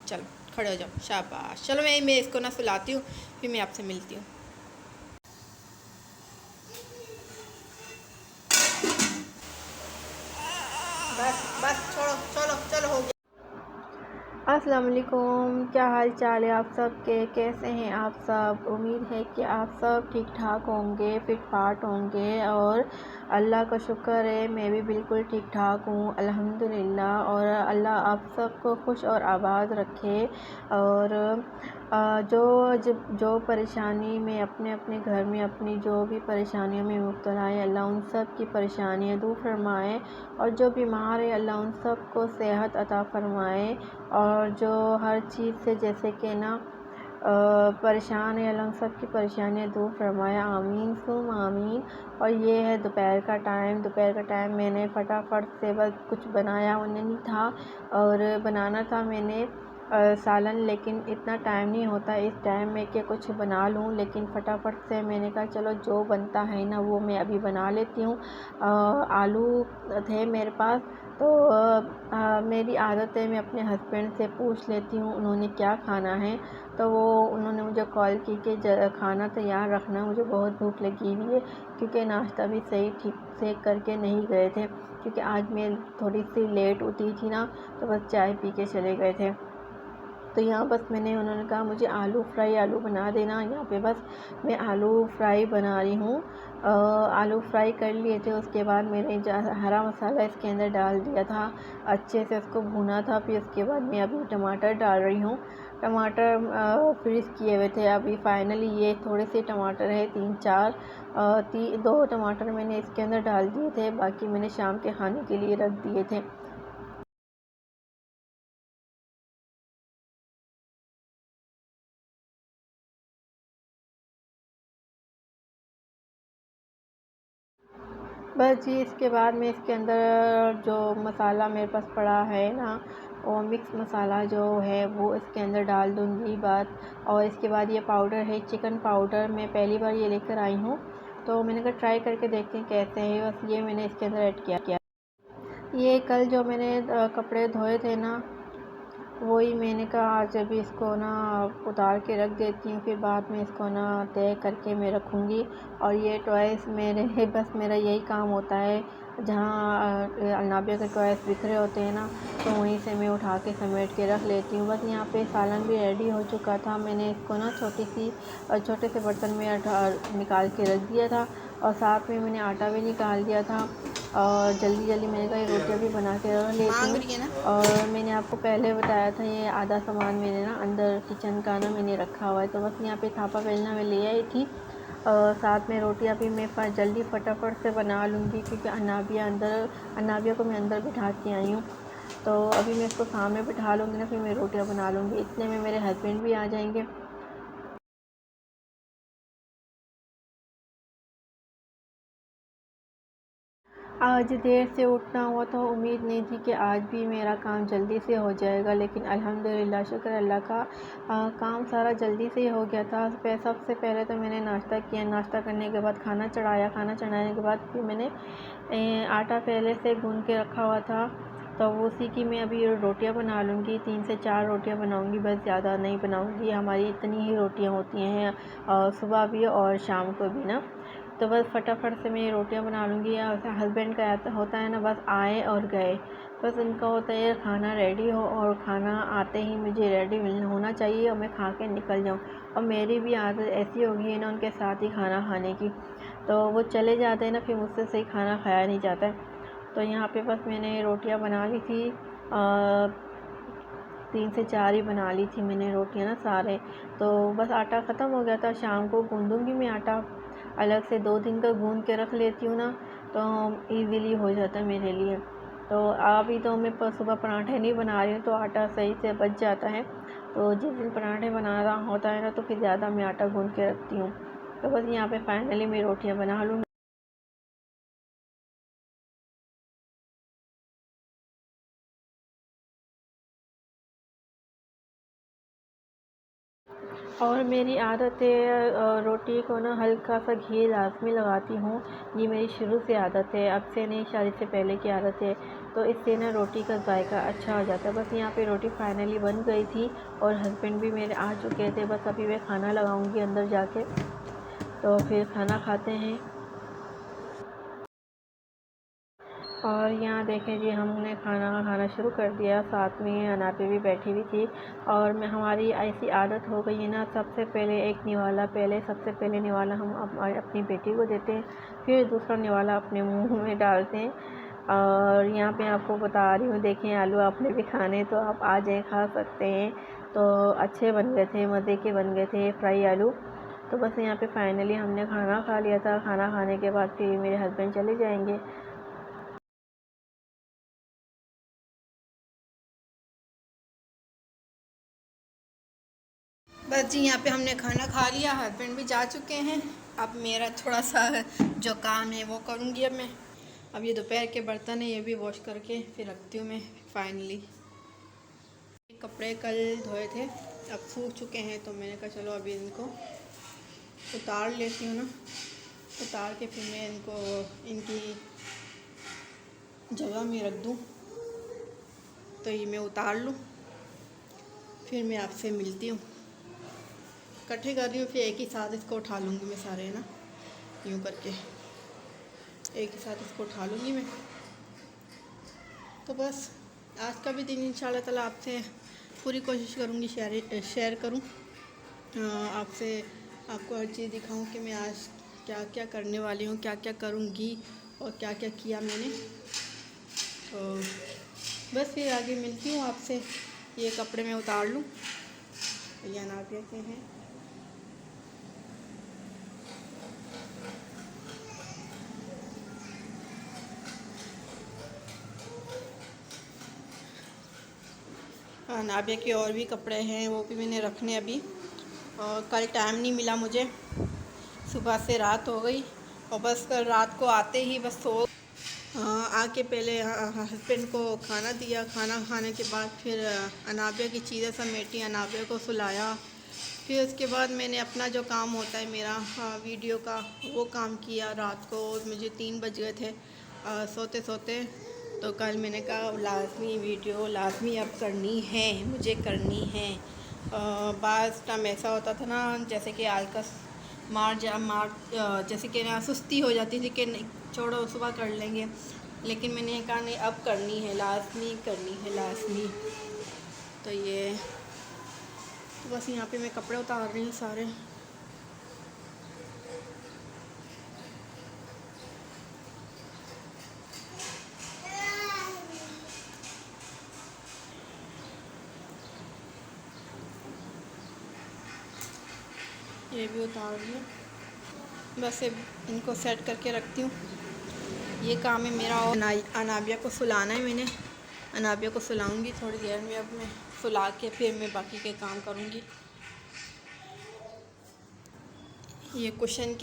चलो खड़े हो जाओ, शाबाश। चलो मैं इसको ना सुलाती हूँ, फिर मैं आपसे मिलती हूँ। बस बस छोड़ो, चलो चलो हो गया। अस्सलाम वालेकुम, क्या हाल चाल है आप सब के? कैसे हैं आप सब? उम्मीद है कि आप सब ठीक ठाक होंगे, फिट फाट होंगे। और अल्लाह का शुक्र है मैं भी बिल्कुल ठीक ठाक हूँ अल्हम्दुलिल्लाह। और अल्लाह आप सबको खुश और आबाद रखे। और जो परेशानी में अपने अपने घर में अपनी जो भी परेशानियों में मुब्तला है, अल्लाह उन सब की परेशानियाँ दूर फरमाए। और जो बीमार है अल्लाह उन सब को सेहत अता फरमाए। और जो हर चीज़ से जैसे कि ना परेशान है, अल्लाह उन सब की परेशानियाँ दूर फरमाए, आमीन सुम आमीन। और ये है दोपहर का टाइम मैंने फटाफट से बस कुछ बनाया नहीं था। और बनाना था मैंने सालन, लेकिन इतना टाइम नहीं होता इस टाइम में कि कुछ बना लूँ। लेकिन फटाफट से मैंने कहा चलो जो बनता है ना वो मैं अभी बना लेती हूँ। आलू थे मेरे पास, तो मेरी आदत है मैं अपने हस्बैंड से पूछ लेती हूँ उन्होंने क्या खाना है। तो उन्होंने मुझे कॉल की कि खाना तैयार रखना, मुझे बहुत भूख लगी हुई है। क्योंकि नाश्ता भी सही ठीक से करके नहीं गए थे, क्योंकि आज मैं थोड़ी सी लेट उठी थी ना, तो बस चाय पी के चले गए थे। तो यहाँ बस उन्होंने कहा मुझे आलू बना देना। यहाँ पे बस मैं आलू फ्राई बना रही हूँ। आलू फ्राई कर लिए थे, उसके बाद मैंने हरा मसाला इसके अंदर डाल दिया था, अच्छे से उसको भुना था। फिर उसके बाद मैं अभी टमाटर डाल रही हूँ। टमाटर फ्रीज़ किए हुए थे, अभी फाइनली ये थोड़े से टमाटर है, 3-4 2 टमाटर मैंने इसके अंदर डाल दिए थे, बाकी मैंने शाम के खाने के लिए रख दिए थे। बस जी, इसके बाद में इसके अंदर जो मसाला मेरे पास पड़ा है ना, वो मिक्स मसाला जो है वो इसके अंदर डाल दूँगी बात। और इसके बाद ये पाउडर है, चिकन पाउडर, मैं पहली बार ये लेकर आई हूँ, तो मैंने कहा ट्राई करके देखते हैं कैसे है। बस ये मैंने इसके अंदर ऐड किया। ये कल जो मैंने कपड़े धोए थे ना, वही मैंने कहा आज अभी इसको ना उतार के रख देती हूँ, फिर बाद में इसको ना तय करके मैं रखूँगी। और ये टॉयस मेरे बस मेरा यही काम होता है, जहाँ अलनाबिया के टॉयस बिखरे होते हैं ना, तो वहीं से मैं उठा के समेट के रख लेती हूँ। बस यहाँ पे सालन भी रेडी हो चुका था, मैंने इसको ना छोटे से बर्तन में निकाल के रख दिया था। और साथ में मैंने आटा भी निकाल दिया था। और जल्दी जल्दी मैंने कहा ये रोटियाँ भी बना के रख लेती हूँ। और मैंने आपको पहले बताया था ये आधा सामान मैंने ना अंदर किचन का ना मैंने रखा हुआ है। तो बस यहाँ पे थापा बेलना मैं ले आई थी। साथ में रोटियाँ भी मैं जल्दी फटाफट से बना लूँगी, क्योंकि अनाबिया को मैं अंदर बिठा के आई हूँ। तो अभी मैं इसको सामने बिठा लूँगी ना, फिर मैं रोटियाँ बना लूँगी। इतने में मेरे हस्बैंड भी आ जाएंगे। आज देर से उठना हुआ, तो उम्मीद नहीं थी कि आज भी मेरा काम जल्दी से हो जाएगा, लेकिन अल्हम्दुलिल्लाह शुक्र अल्लाह का, काम सारा जल्दी से ही हो गया था। सबसे पहले तो मैंने नाश्ता किया, नाश्ता करने के बाद खाना चढ़ाया, खाना चढ़ाने के बाद फिर मैंने आटा पहले से गूँध के रखा हुआ था, तो उसी की मैं अभी रोटियां बना लूँगी। 3 से 4 रोटियां बनाऊँगी, बस ज़्यादा नहीं बनाऊँगी। हमारी इतनी ही रोटियां होती हैं सुबह भी और शाम को भी ना। तो बस फटाफट से मैं रोटियां बना लूँगी। हस्बैंड का होता है ना, बस आए और गए, बस उनका होता है खाना रेडी हो, और खाना आते ही मुझे रेडी होना चाहिए और मैं खा के निकल जाऊँ। और मेरी भी आदत ऐसी हो गई है ना उनके साथ ही खाना खाने की, तो वो चले जाते हैं ना, फिर मुझसे सही खाना खाया नहीं जाता है। तो यहाँ पे बस मैंने रोटियां बना ली थी, 3 से 4 ही बना ली थी मैंने रोटियां ना सारे। तो बस आटा ख़त्म हो गया था, शाम को गूँधूँगी मैं आटा अलग से, 2 दिन का गूँध के रख लेती हूँ ना, तो ईज़िली हो जाता है मेरे लिए। तो अभी तो मैं सुबह पराठे नहीं बना रही हूँ, तो आटा सही से बच जाता है। तो जिस दिन पराठे बनाना होता है ना, तो फिर ज़्यादा मैं आटा गूँध के रखती हूँ। तो बस यहाँ पे फाइनली मैं रोटियाँ बना लूँगी। और मेरी आदत है रोटी को ना हल्का सा घी लाज़मी लगाती हूँ। ये मेरी शुरू से आदत है, अब से नहीं, शादी से पहले की आदत है। तो इससे ना रोटी का जायका अच्छा हो जाता है। बस यहाँ पे रोटी फाइनली बन गई थी और हस्बैंड भी मेरे आ चुके थे। बस अभी मैं खाना लगाऊंगी अंदर जाके, तो फिर खाना खाते हैं। और यहाँ देखें जी, हमने खाना खाना शुरू कर दिया, साथ में अनापे भी बैठी हुई थी। और मैं हमारी ऐसी आदत हो गई है ना, सबसे पहले एक निवाला सबसे पहले निवाला हम अपनी बेटी को देते हैं, फिर दूसरा निवाला अपने मुंह में डालते हैं। और यहाँ पे आपको बता रही हूँ, देखें आलू आपने भी खाने तो आप आ जाए, खा सकते हैं। तो अच्छे बन गए थे, मज़े के बन गए थे फ्राई आलू। तो बस यहाँ पे फाइनली हमने खाना खा लिया था। खाना खाने के बाद फिर मेरे हस्बैंड चले जाएंगे। बस जी, यहाँ पे हमने खाना खा लिया, हस्बैंड भी जा चुके हैं। अब मेरा थोड़ा सा जो काम है वो करूँगी अब मैं। अब ये दोपहर के बर्तन है, ये भी वॉश करके फिर रखती हूँ मैं फाइनली। कपड़े कल धोए थे, अब सूख चुके हैं, तो मैंने कहा चलो अभी इनको उतार लेती हूँ ना। उतार के फिर मैं इनको इनकी जगह में रख दूँ। तो ये मैं उतार लूँ, फिर मैं आपसे मिलती हूँ। इकट्ठे कर रही हूँ, फिर एक ही साथ इसको उठा लूँगी मैं सारे ना, यूँ करके एक ही साथ इसको उठा लूँगी मैं। तो बस आज का भी दिन इंशाल्लाह ताला आपसे पूरी कोशिश करूँगी शेयर करूँ आपसे, आपको हर चीज़ दिखाऊँ कि मैं आज क्या क्या करने वाली हूँ, क्या क्या करूँगी और क्या क्या किया मैंने। तो बस फिर आगे मिलती हूँ आपसे। ये कपड़े मैं उतार लूँ, ये अनाबिया के हैं। नाबिया के और भी कपड़े हैं, वो भी मैंने रखने अभी। और कल टाइम नहीं मिला मुझे, सुबह से रात हो गई। और बस कल रात को आते ही बस सो आके पहले हस्बैंड को खाना दिया। खाना खाने के बाद फिर अनाबिया की चीज़ें समेटी, अनाबिया को सुलाया। फिर उसके बाद मैंने अपना जो काम होता है मेरा वीडियो का, वो काम किया। रात को मुझे 3 बज गए थे सोते सोते। तो कल मैंने कहा लाजमी वीडियो लाजमी अब करनी है, मुझे करनी है। बाज़ टाइम ऐसा होता था ना, जैसे कि आलकस जैसे कि ना सुस्ती हो जाती थी कि नहीं छोड़ो सुबह कर लेंगे, लेकिन मैंने कहा नहीं अब करनी है, लाजमी करनी है, लाजमी। तो ये तो बस यहाँ पे मैं कपड़े उतार रही हूँ सारे। ये भी उतार लिया, बस इनको सेट करके रखती हूँ। ये काम है मेरा। और अनाबिया को सुलाना है मैंने, अनाबिया को सुलाऊंगी थोड़ी देर में। अब मैं सुला के फिर मैं बाकी के काम करूँगी। ये कुशन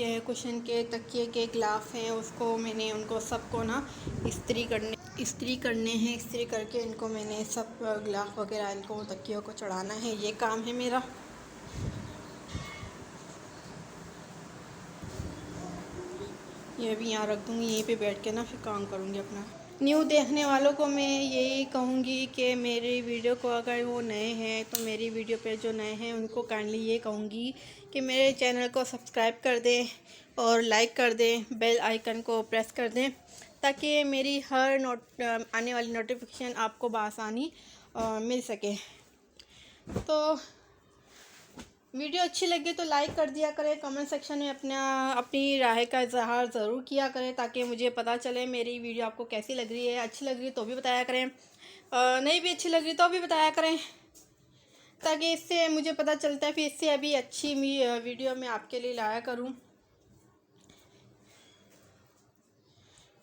के तकिए के गिलाफ हैं, उसको मैंने उनको सबको ना इस्त्री करने हैं। इस्त्री करके इनको मैंने सब गिलाफ वगैरह इनको तकियों को चढ़ाना है, ये काम है मेरा। ये भी यहाँ रख दूँगी, यहीं पे बैठ के ना फिर काम करूँगी अपना। न्यू देखने वालों को मैं यही कहूँगी कि मेरी वीडियो को अगर वो नए हैं तो मेरी वीडियो पे जो नए हैं उनको काइंडली ये कहूँगी कि मेरे चैनल को सब्सक्राइब कर दें और लाइक कर दें, बेल आइकन को प्रेस कर दें, ताकि मेरी हर आने वाली नोटिफिकेशन आपको बआसानी मिल सके। तो वीडियो अच्छी लगी तो लाइक कर दिया करें, कमेंट सेक्शन में अपनी राय का इजहार ज़रूर किया करें, ताकि मुझे पता चले मेरी वीडियो आपको कैसी लग रही है। अच्छी लग रही तो भी बताया करें, नहीं भी अच्छी लग रही तो भी बताया करें, ताकि इससे मुझे पता चलता है फिर इससे अभी अच्छी वीडियो मैं आपके लिए लाया करूं।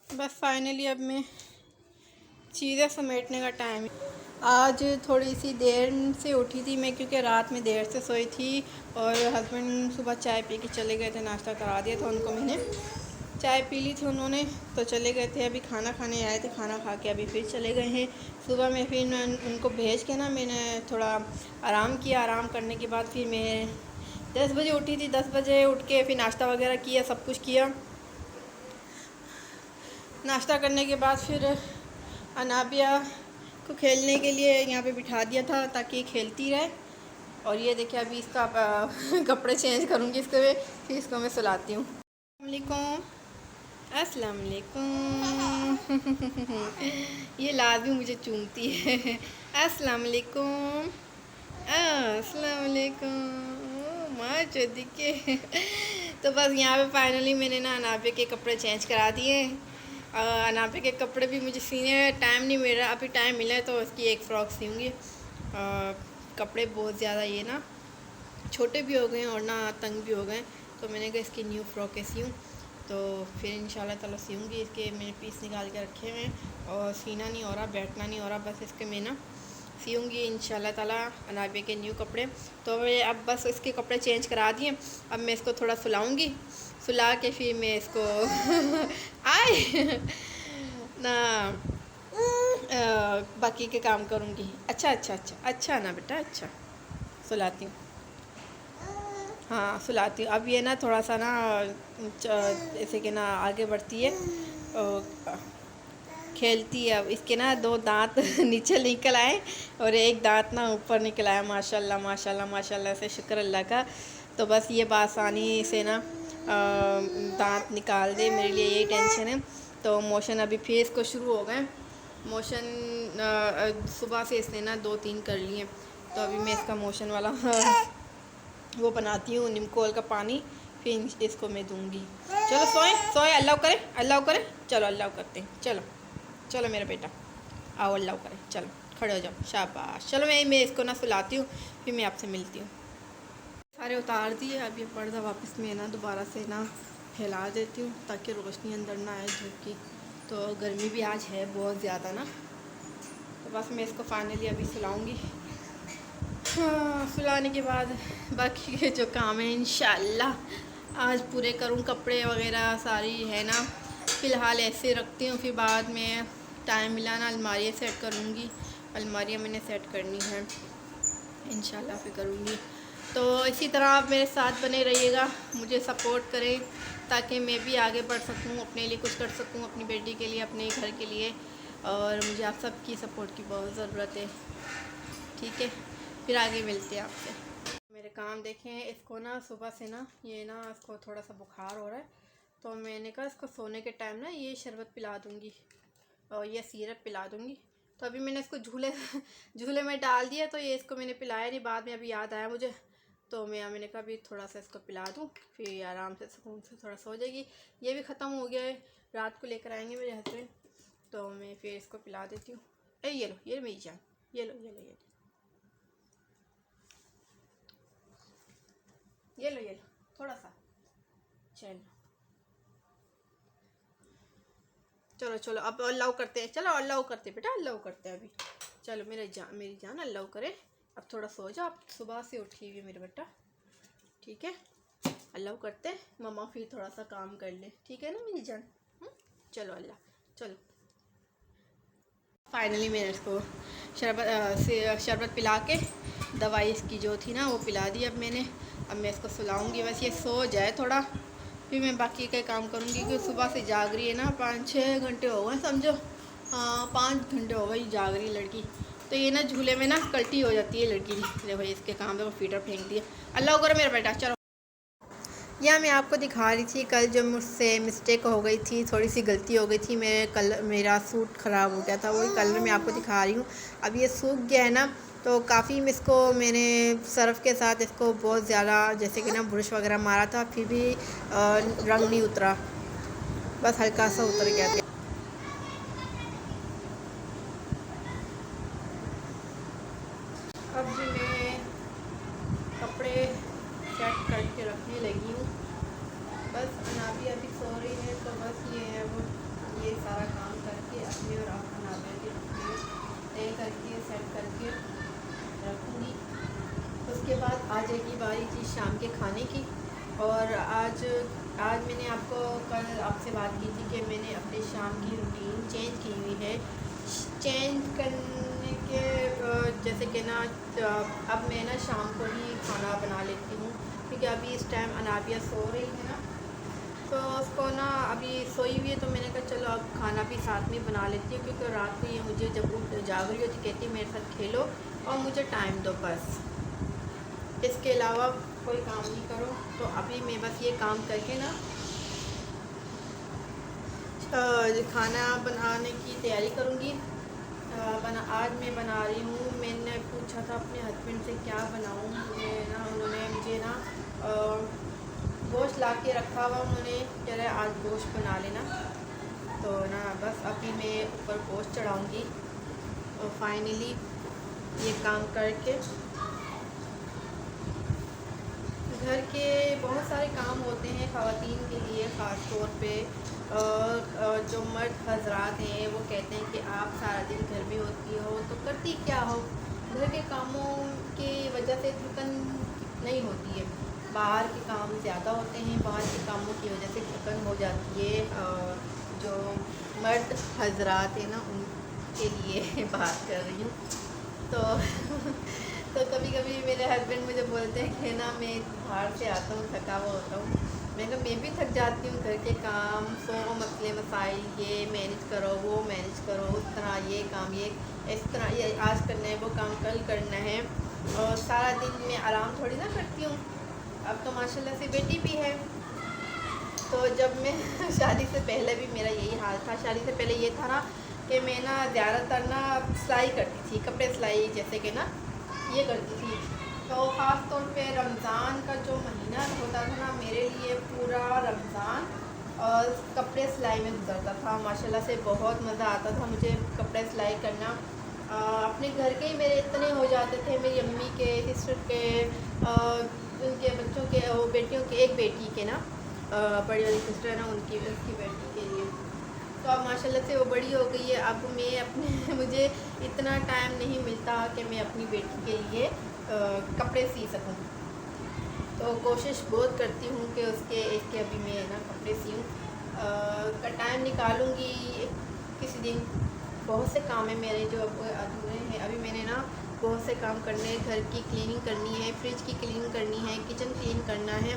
बस फाइनली अब मैं चीज़ें समेटने का टाइम है। आज थोड़ी सी देर से उठी थी मैं, क्योंकि रात में देर से सोई थी। और हस्बैंड सुबह चाय पी के चले गए थे, नाश्ता करा दिया था उनको मैंने, चाय पी ली थी उन्होंने तो चले गए थे। अभी खाना खाने आए थे, खाना खा के अभी फिर चले गए हैं। सुबह में फिर उनको भेज के ना मैंने थोड़ा आराम किया। आराम करने के बाद फिर मैं 10 बजे उठी थी। 10 बजे उठ के फिर नाश्ता वगैरह किया, सब कुछ किया। नाश्ता करने के बाद फिर अनाबिया को खेलने के लिए यहाँ पे बिठा दिया था ताकि ये खेलती रहे। और ये देखिए अभी इसका कपड़े चेंज करूँगी इसके में, फिर इसको मैं सुलाती हूँ। अस्सलाम वालेकुम। ये लाजमी मुझे चूमती है। अस्सलाम वालेकुम, अस्सलाम वालेकुम, माँ चोदी के। तो बस यहाँ पे फाइनली मैंने ना अनाबे के कपड़े चेंज करा दिए। अनाबे के कपड़े भी मुझे सीने टाइम नहीं मिल रहा, अभी टाइम मिला है तो उसकी एक फ़्रॉक सीऊँगी। कपड़े बहुत ज़्यादा ये ना छोटे भी हो गए और ना तंग भी हो गए, तो मैंने कहा इसकी न्यू फ़्रॉकें सीऊँ। तो फिर इंशाल्लाह ताला सीऊँगी। इसके मैंने पीस निकाल के रखे हुए हैं और सीना नहीं हो रहा, बैठना नहीं हो रहा, बस इसके मैं ना सीऊँगी इंशाल्लाह ताला अनाबे के न्यू कपड़े। तो अब बस इसके कपड़े चेंज करा दिए, अब मैं इसको थोड़ा सुलाऊँगी, सुला के फिर मैं इसको आए ना बाकी के काम करूँगी। अच्छा अच्छा अच्छा अच्छा ना बेटा, अच्छा सुलाती हूँ, हाँ सुलाती हूँ। अब ये ना थोड़ा सा ना जैसे कि ना आगे बढ़ती है, खेलती है। अब इसके ना 2 दांत नीचे निकल आए और एक दांत ना ऊपर निकल आया। माशाल्लाह माशाल्लाह माशाल्लाह से शुक्र अल्लाह का। तो बस ये बासानी से ना दांत निकाल दे, मेरे लिए यही टेंशन है। तो मोशन अभी फिर इसको शुरू हो गए मोशन। सुबह से इसने ना 2-3 कर लिए, तो अभी मैं इसका मोशन वाला वो बनाती हूँ, निमकोल का पानी, फिर इसको मैं दूंगी। चलो सोए सोए, अल्लाह करे अल्लाह करे, चलो अल्लाह करते हैं, चलो चलो मेरा बेटा आओ अल्लाह करे, चलो खड़े हो जाओ, शाबाश। चलो मैं इसको ना सुलाती हूँ, फिर मैं आपसे मिलती हूँ। सारे उतार दिए, अब ये पर्दा वापस मैं ना दोबारा से ना फैला देती हूँ ताकि रोशनी अंदर ना आए धूप की। तो गर्मी भी आज है बहुत ज़्यादा ना, तो बस मैं इसको फाइनली अभी सुलाऊँगी। हाँ, सुलाने के बाद बाकी के जो काम है इंशाल्लाह आज पूरे करूँ। कपड़े वगैरह सारी है ना फ़िलहाल ऐसे रखती हूँ, फिर बाद में टाइम मिला ना अलमारियाँ सेट करूँगी। अलमारियाँ मैंने सेट करनी है इंशाल्लाह, फिर करूँगी। तो इसी तरह आप मेरे साथ बने रहिएगा, मुझे सपोर्ट करें ताकि मैं भी आगे बढ़ सकूँ, अपने लिए कुछ कर सकूँ, अपनी बेटी के लिए, अपने घर के लिए। और मुझे आप सबकी सपोर्ट की बहुत ज़रूरत है, ठीक है। फिर आगे मिलते हैं आपसे। मेरे काम देखें, इसको ना सुबह से ना ये ना इसको थोड़ा सा बुखार हो रहा है, तो मैंने कहा इसको सोने के टाइम ना ये शरबत पिला दूँगी और ये सिरप पिला दूँगी। तो अभी मैंने इसको झूले में डाल दिया, तो ये इसको मैंने पिलाया नहीं, बाद में अभी याद आया मुझे, तो मैंने कहा अभी थोड़ा सा इसको पिला दूँ, फिर आराम से सुकून से थोड़ा सो जाएगी। ये भी ख़त्म हो गया है, रात को लेकर आएंगे मेरे हस्बैंड, तो मैं फिर इसको पिला देती हूँ। ये लो, ये मेरी जान, ये लो ये लो ये लो ये लो थोड़ा सा, चलो चलो अब अल्लाह करते हैं, चलो अल्लाह करते हैं बेटा, अल्लाह करते हैं अभी। चलो मेरी जान अल्लाह करे, अब थोड़ा सो जाओ, आप सुबह से उठी हुई मेरे बेटा, ठीक है। अल्लाह करते हैं, मम्मा फिर थोड़ा सा काम कर ले, ठीक है ना मेरी जान। चलो अल्लाह, चलो। फाइनली मैंने इसको शरबत पिला के दवाई इसकी जो थी ना वो पिला दी। अब मैं इसको सुलाऊंगी, बस ये सो जाए थोड़ा, फिर मैं बाकी का काम करूँगी, क्योंकि सुबह से जाग रही है ना, 5-6 घंटे हो गए समझो, हाँ 5 घंटे हो गए जाग रही लड़की। तो ये ना झूले में ना कल्टी हो जाती है लड़की की। देखो इसके काम पे वो फीडर फेंक दिया। अल्लाह करो मेरा बेटा, चलो। यह मैं आपको दिखा रही थी कल जो मुझसे मिस्टेक हो गई थी, थोड़ी सी गलती हो गई थी, मेरा सूट ख़राब हो गया था, वही कलर मैं आपको दिखा रही हूँ। अब ये सूख गया है ना, तो काफ़ी मैंने सर्फ़ के साथ इसको बहुत ज़्यादा जैसे कि ना ब्रश वगैरह मारा था, फिर भी रंग नहीं उतरा, बस हल्का सा उतर गया था। अब जी मैं कपड़े सेट करके रखने लगी हूँ, बस अनाबिया अभी सो रही है, तो बस ये सारा काम करके अपने और अनाबिया के कपड़े तय करके सेट करके रखूँगी। उसके बाद आ जाएगी बारी थी शाम के खाने की। और आज मैंने आपको कल आपसे बात की थी कि मैंने अपने शाम की रूटीन चेंज की हुई है। चेंज करने के जैसे कि ना अब मैं ना शाम को ही खाना बना लेती हूँ, क्योंकि अभी इस टाइम अनाबिया सो रही है ना, तो उसको ना अभी सोई हुई है, तो मैंने कहा चलो अब खाना भी साथ में बना लेती हूँ, क्योंकि रात को ये मुझे जब जाग रही होती कहती मेरे साथ खेलो और मुझे टाइम दो, बस इसके अलावा कोई काम नहीं करो। तो अभी मैं बस ये काम करके ना खाना बनाने की तैयारी करूँगी। आज मैं बना रही हूँ, मैंने पूछा था अपने हस्बैंड से क्या बनाऊँ, उन्होंने मुझे ना गोश्त ला के रखा हुआ, उन्होंने कह रहे आज गोश्त बना लेना। तो ना बस अभी मैं ऊपर गोश्त चढ़ाऊँगी और फाइनली ये काम करके घर के बहुत सारे काम होते हैं ख़वातीन के लिए ख़ास तौर पे। जो मर्द हजरात हैं वो कहते हैं कि आप सारा दिन घर में होती हो तो करती क्या हो, घर के कामों की वजह से थकन नहीं होती है, बाहर के काम ज़्यादा होते हैं, बाहर के कामों की वजह से थकन हो जाती है। जो मर्द हजरात हैं ना उनके लिए बात कर रही हूँ। तो तो कभी कभी मेरे हस्बैंड मुझे बोलते हैं कि ना मैं बाहर से आता हूँ थका हुआ होता हूँ, मैं भी थक जाती हूँ, घर के काम 100 मसले मसाइल, ये मैनेज करो वो मैनेज करो, उस तरह ये काम ये इस तरह ये आज करना है वो काम कल करना है, और सारा दिन मैं आराम थोड़ी ना करती हूँ। अब तो माशाल्लाह से बेटी भी है। तो जब मैं शादी से पहले भी मेरा यही हाल था। शादी से पहले ये था ना कि मैं ना ज़्यादातर ना सिलाई करती थी, कपड़े सिलाई जैसे कि ना ये करती थी। तो ख़ास तौर पे रमज़ान का जो महीना होता था ना, मेरे लिए पूरा रमज़ान और कपड़े सिलाई में गुजरता था। माशाल्लाह से बहुत मज़ा आता था मुझे कपड़े सिलाई करना। अपने घर के ही मेरे इतने हो जाते थे, मेरी अम्मी के, सिस्टर के, उनके बच्चों के, वो बेटियों के, एक बेटी के ना बड़ी वाली सिस्टर है ना उनकी उसकी बेटी के लिए। तो अब माशाल्लाह से वो बड़ी हो गई है। अब मैं अपने मुझे इतना टाइम नहीं मिलता कि मैं अपनी बेटी के लिए कपड़े सी सकूं। तो कोशिश बहुत करती हूँ कि उसके एक के अभी मैं ना कपड़े सीऊँ का टाइम निकालूँगी किसी दिन। बहुत से काम है मेरे जो अब अधूरे हैं। अभी मैंने ना बहुत से काम करने हैं, घर की क्लीनिंग करनी है, फ्रिज की क्लीनिंग करनी है, किचन क्लीन करना है।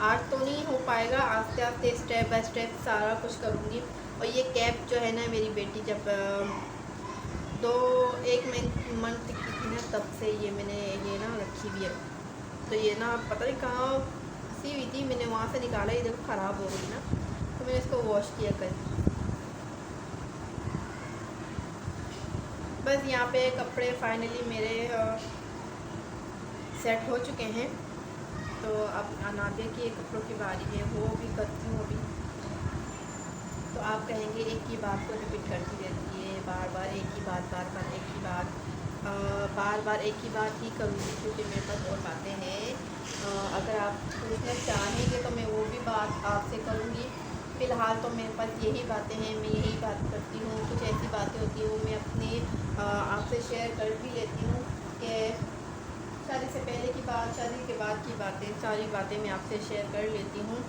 आज तो नहीं हो पाएगा, आस्ते आस्ते स्टेप बाय स्टेप सारा कुछ करूँगी। और ये कैप जो है ना मेरी बेटी जब 1 मंथ की थी ना तब से ये मैंने ये ना रखी हुई है। तो ये ना पता नहीं कहाँ सी हुई थी, मैंने वहाँ से निकाला, ये देखो ख़राब हो गई ना, तो मैंने इसको वॉश किया कल। बस यहाँ पे कपड़े फाइनली मेरे सेट हो चुके हैं। तो अब अनाबिया की कपड़ों की बारी है, वो भी करती हूँ अभी। तो आप कहेंगे एक ही बात को रिपीट करती रहती है, बार बार एक ही बात, बार बार एक ही बात। बार बार एक ही बात ही करूँगी क्योंकि मेरे पास और बातें हैं। अगर आप पूछना चाहेंगे तो मैं वो भी बात आपसे करूँगी। फ़िलहाल तो मेरे पास यही बातें हैं, मैं यही बात करती हूँ। कुछ ऐसी बातें होती हैं वो मैं अपने आपसे शेयर कर भी लेती हूँ कि शादी से पहले की बात, शादी के बाद की बातें, सारी बातें मैं आपसे शेयर कर लेती हूँ।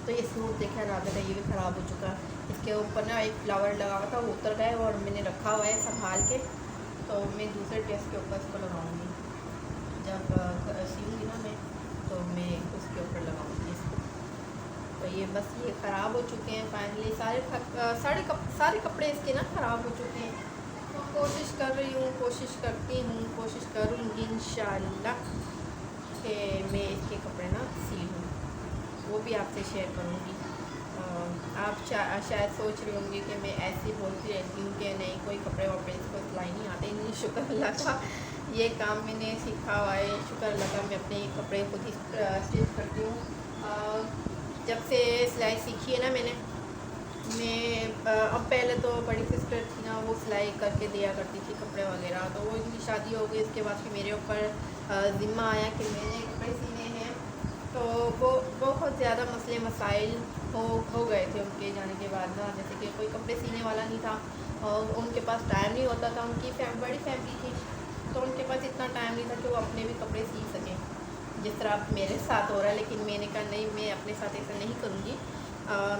तो ये सूट देखा राबे का ये भी ख़राब हो चुका। इसके ऊपर ना एक फ्लावर लगा हुआ था, वो उतर गया और मैंने रखा हुआ है संभाल के। तो मैं दूसरे ड्रेस के ऊपर इसको लगाऊंगी, जब सीऊँगी ना मैं तो मैं उसके ऊपर लगाऊंगी इसको। तो ये बस ये ख़राब हो चुके हैं फाइनली, सारे कपड़े इसके ना ख़राब हो चुके हैं। तो कोशिश कर रही हूँ, कोशिश करती हूँ, कोशिश करूँगी इंशाल्लाह कि मैं इसके कपड़े ना सी लूँ, वो भी आपसे शेयर करूँगी। आप शायद सोच रहे होंगे कि मैं ऐसे बोलती रहती हूँ कि नहीं कोई कपड़े वपड़े इसको सिलाई नहीं आते। नहीं, शुक्र अल्लाह का ये काम मैंने सीखा हुआ है, शुक्र अल्लाह का मैं अपने कपड़े खुद ही स्टिच करती हूँ। जब से सिलाई सीखी है ना मैंने, मैं अब पहले तो बड़ी सिस्टर थी ना, वो सिलाई करके दिया करती थी कपड़े वगैरह। तो वो इनकी शादी हो गई, इसके बाद फिर मेरे ऊपर ज़िम्मा आया कि मैंने कपड़े सीने हैं। तो वो बहुत ज़्यादा मसले मसाइल हो गए थे उनके जाने के बाद ना, जैसे कि कोई कपड़े सीने वाला नहीं था और उनके पास टाइम नहीं होता था। उनकी बड़ी फैमिली थी तो उनके पास इतना टाइम नहीं था कि वो अपने भी कपड़े सी सकें, जिस तरह अब मेरे साथ हो रहा है। लेकिन मैंने कहा नहीं, मैं अपने साथ ऐसा नहीं करूँगी।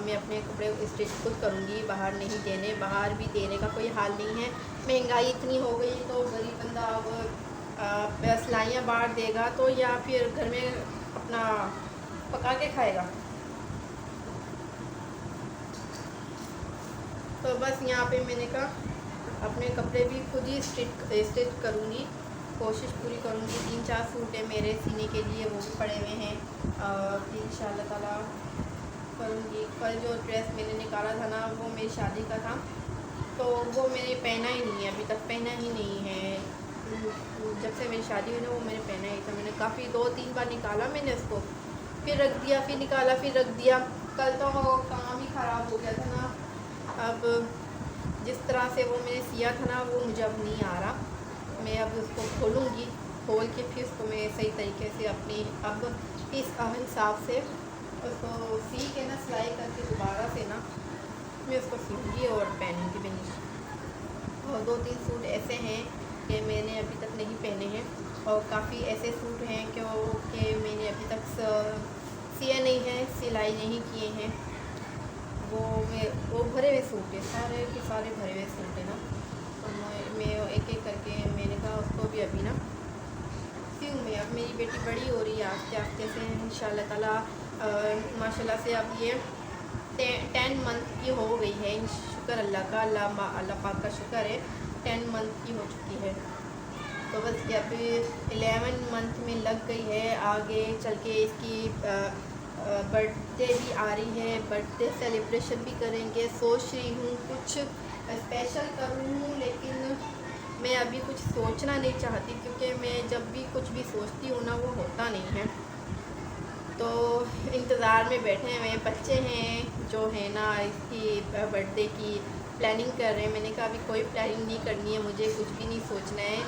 मैं अपने कपड़े स्टिच खुद करूँगी, बाहर नहीं देने, बाहर भी देने का कोई हाल नहीं है। महंगाई इतनी हो गई तो गरीब बंदा अब सिलाइयाँ बाहर देगा तो या फिर घर में अपना पका के खाएगा। तो बस यहाँ पे मैंने कहा अपने कपड़े भी खुद ही स्टिच करूँगी, कोशिश पूरी करूँगी। 3-4 सूट है मेरे सीने के लिए, वो भी पड़े हुए हैं। इंशाल्लाह ताला करूँगी। कल जो ड्रेस मैंने निकाला था ना, वो मेरी शादी का था, तो वो मैंने पहना ही नहीं है, अभी तक पहना ही नहीं है। जब से मेरी शादी हुई ना, वो मैंने पहना ही था। मैंने काफ़ी 2-3 बार निकाला मैंने उसको, फिर रख दिया, फिर निकाला, फिर रख दिया। कल तो काम ही ख़राब हो गया था ना। अब जिस तरह से वो मैंने सिया था ना, वो मुझे अब नहीं आ रहा। मैं अब उसको खोलूँगी, खोल के फिर उसको मैं सही तरीके से अपनी अब इस हिसाब से उसको सी के ना, सिलाई करके दोबारा से ना मैं उसको सीऊँगी और पहनूँगी भी नहीं। और 2-3 सूट ऐसे हैं कि मैंने अभी तक नहीं पहने हैं, और काफ़ी ऐसे सूट हैं कि मैंने अभी तक सिया नहीं है, सिलाई नहीं किए हैं। वो भरे हुए सूट है, सारे के सारे भरे हुए सूट है ना। तो मैं एक एक करके मैंने कहा उसको भी अभी ना सीऊँ मैं। अब मेरी बेटी बड़ी हो रही है आस्ते आस्ते से इंशाल्लाह ताला। माशाल्लाह से अब ये 10 मंथ की हो गई है, शुक्र अल्लाह का, अल्लाह पाक का शुक्र है, 10 मंथ की हो चुकी है। तो बस ये अभी 11 मंथ में लग गई है। आगे चल के इसकी बर्थडे भी आ रही है, बर्थडे सेलिब्रेशन भी करेंगे। सोच रही हूँ कुछ स्पेशल करूँ, लेकिन मैं अभी कुछ सोचना नहीं चाहती, क्योंकि मैं जब भी कुछ भी सोचती हूँ ना, वो होता नहीं है। तो इंतज़ार में बैठे हुए बच्चे हैं जो है ना, इसकी बर्थडे की प्लानिंग कर रहे हैं। मैंने कहा अभी कोई प्लानिंग नहीं करनी है, मुझे कुछ भी नहीं सोचना है,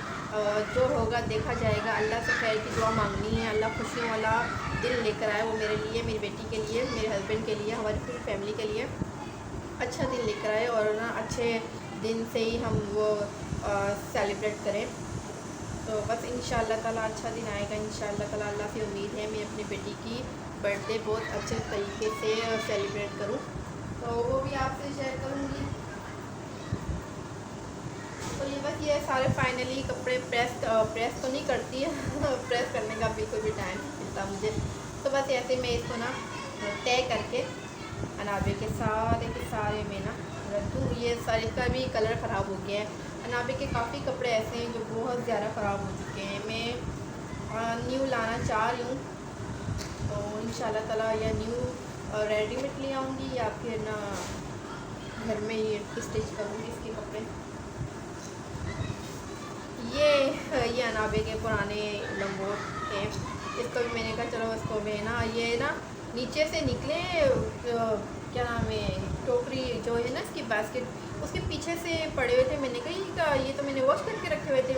जो होगा देखा जाएगा। अल्लाह से खैर की दुआ मांगनी है, अल्लाह खुशियों वाला दिन लेकर आए, वो मेरे लिए, मेरी बेटी के लिए, मेरे हस्बैंड के लिए, हमारी पूरी फैमिली के लिए अच्छा दिन लेकर आए, और ना अच्छे दिन से ही हम वो सेलिब्रेट करें। तो बस इंशाल्लाह ताला अच्छा दिन आएगा इंशाल्लाह ताला। अल्लाह से उम्मीद है मैं अपनी बेटी की बर्थडे बहुत अच्छे तरीके से सेलिब्रेट करूं, तो वो भी आपसे शेयर करूंगी। तो ये बस ये सारे फाइनली कपड़े प्रेस तो नहीं करती है प्रेस करने का बिल्कुल भी टाइम नहीं मिलता मुझे। तो बस ऐसे मैं इसको ना तय करके अनाबे के सारे में ना रख दूँ। ये सारे का भी कलर ख़राब हो गया है। अनाबे के काफ़ी कपड़े ऐसे हैं जो बहुत ज़्यादा ख़राब हो चुके हैं। मैं न्यू लाना चाह रही हूँ, तो इंशाल्लाह ताला या न्यू रेडीमेड ले आऊँगी, या फिर ना घर में ही स्टिच करूँगी इसके कपड़े। ये अनाबे के पुराने लंगोट हैं, इसको भी मैंने कहा चलो इसको मैं ना, ये ना नीचे से निकले क्या नाम है, टोकरी जो है ना इसकी बास्केट, उसके पीछे से पड़े हुए थे। मैंने कहा ये तो मैंने वॉश करके रखे हुए थे,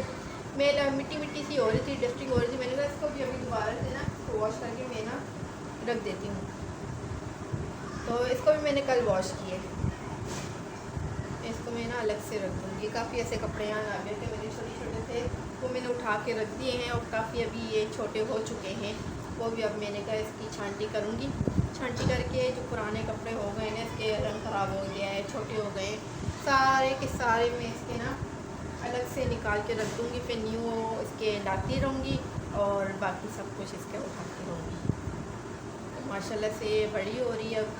मैं मिट्टी सी हो रही थी, डस्टिंग हो रही थी। मैंने कहा इसको भी अभी दोबारा से ना वॉश करके मैं ना रख देती हूँ। तो इसको भी मैंने कल वॉश किए, इसको मैं ना अलग से रख दूँगी। काफ़ी ऐसे कपड़े यहाँ आ गए थे मेरे छोटे थे, वो मैंने उठा के रख दिए हैं, और काफ़ी अभी ये छोटे हो चुके हैं, वो भी अब मैंने कहा इसकी छांटी करूँगी। छांटी करके जो पुराने कपड़े हो गए ना, इसके रंग ख़राब हो गया है, छोटे हो गए, सारे के सारे मैं इसके ना अलग से निकाल के रख दूँगी। फिर न्यू इसके लाती रहूँगी, और बाकी सब कुछ इसके उठाती रहूँगी। तो माशाल्लाह से बड़ी हो रही है, अब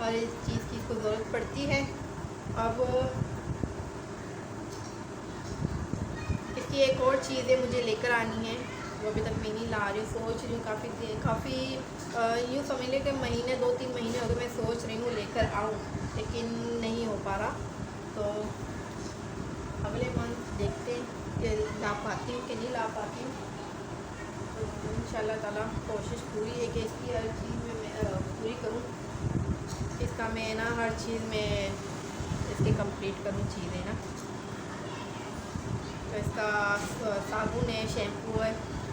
हर चीज़ की इसको ज़रूरत पड़ती है। अब इसकी एक और चीज़ें मुझे लेकर आनी है, वो अभी तक मैं नहीं ला रही हूँ। सोच रही हूँ काफ़ी यूँ समझ लें कि महीने 2-3 महीने हो गए मैं सोच रही हूँ लेकर आऊँ, लेकिन नहीं हो पा रहा। तो अगले मंथ देखते हैं कि ला पाती हूँ कि नहीं ला पाती हूँ। तो इंशाल्लाह ताला कोशिश पूरी है कि इसकी हर चीज़ में मैं पूरी करूँ, इसका मैं ना हर चीज़ में इसके कंप्लीट करूँ चीज़ें ना। तो इसका साबुन है, शैम्पू है,